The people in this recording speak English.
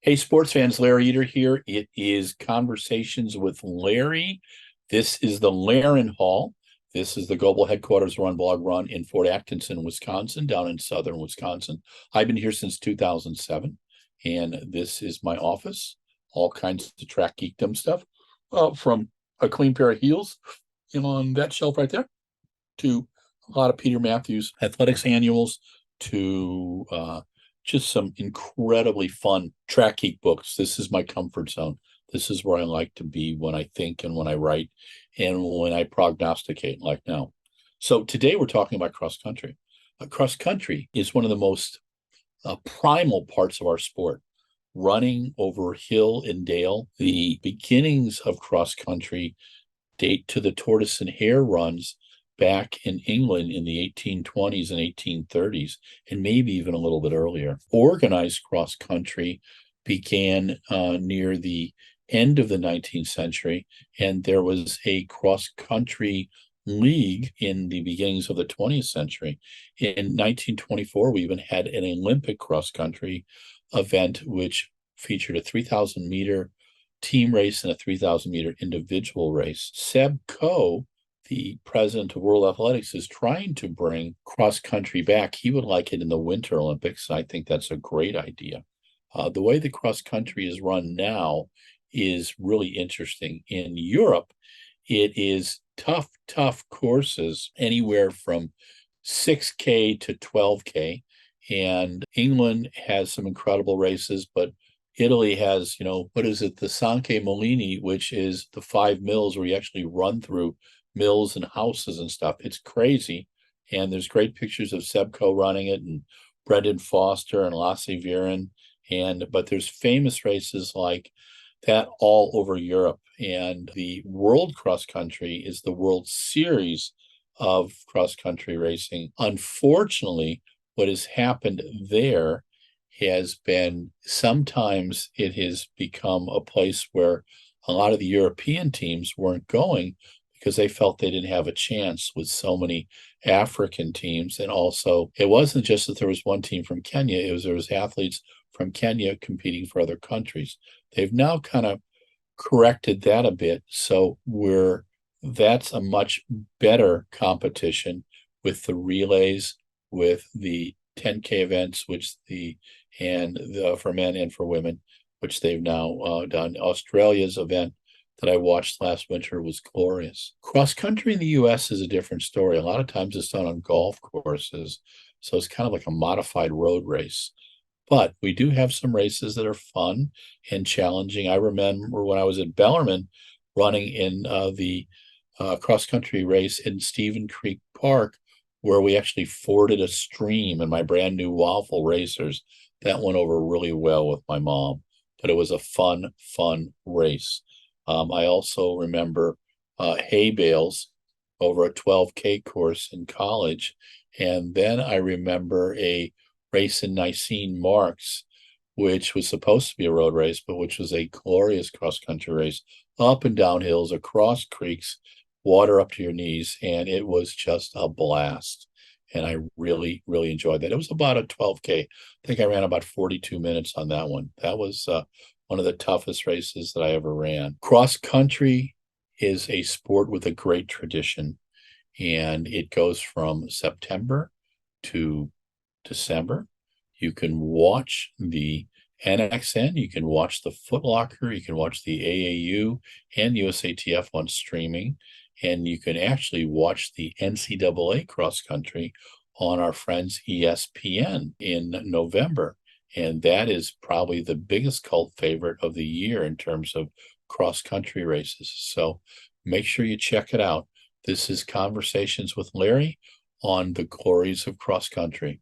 Hey, sports fans, Larry Eater here. It is Conversations with Larry. This is the Laren Hall. This is the global headquarters of RunBlogRun in Fort Atkinson, Wisconsin, down in southern Wisconsin. I've been here since 2007, and this is my office. All kinds of track geekdom stuff, from a clean pair of heels, on that shelf right there, to a lot of Peter Matthews athletics annuals, to just some incredibly fun track geek books. This is my comfort zone. This is where I like to be when I think and when I write and when I prognosticate, like now. So today we're talking about cross country. Cross country is one of the most primal parts of our sport. Running over hill and dale. The beginnings of cross country date to the tortoise and hare runs back in England in the 1820s and 1830s, and maybe even a little bit earlier. Organized cross country began near the end of the 19th century, and there was a cross country league in the beginnings of the 20th century. In 1924, we even had an Olympic cross country event, which featured a 3,000 meter team race and a 3,000 meter individual race. Seb Coe, the president of World Athletics, is trying to bring cross country back. He would like it in the Winter Olympics. I think that's a great idea. The way the cross country is run now is really interesting. In Europe, it is tough courses, anywhere from 6K to 12K. And England has some incredible races, but Italy has, what is it? The Sanche Molini, which is the 5 mills where you actually run through mills and houses and stuff. It's crazy. And there's great pictures of Seb Coe running it, and Brendan Foster and Lasse Viren. But there's famous races like that all over Europe. And the World Cross Country is the World Series of cross country racing. Unfortunately, what has happened there has been, sometimes it has become a place where a lot of the European teams weren't going because they felt they didn't have a chance with so many African teams. And also, it wasn't just that there was one team from Kenya, there was athletes from Kenya competing for other countries. They've now kind of corrected that a bit. So that's a much better competition with the relays, with the 10K events, for men and for women, which they've now done. Australia's event that I watched last winter was glorious. Cross country in the US is a different story. A lot of times it's done on golf courses, so it's kind of like a modified road race. But we do have some races that are fun and challenging. I remember when I was at Bellarmine running in the cross country race in Stephen Creek Park, where we actually forded a stream in my brand new waffle racers. That went over really well with my mom, but it was a fun race. I also remember hay bales over a 12K course in college. And then I remember a race in Nicene Marks, which was supposed to be a road race, but which was a glorious cross-country race, up and down hills, across creeks, water up to your knees, and it was just a blast. And I really enjoyed that. It was about a 12K. I think I ran about 42 minutes on that one. That was one of the toughest races that I ever ran. Cross country is a sport with a great tradition, and it goes from September to December. You can watch the NXN, you can watch the Foot Locker, you can watch the AAU and USATF on streaming, and you can actually watch the NCAA cross country on our friends ESPN in November. And that is probably the biggest cult favorite of the year in terms of cross country races. So make sure you check it out. This is Conversations with Larry on the glories of cross country.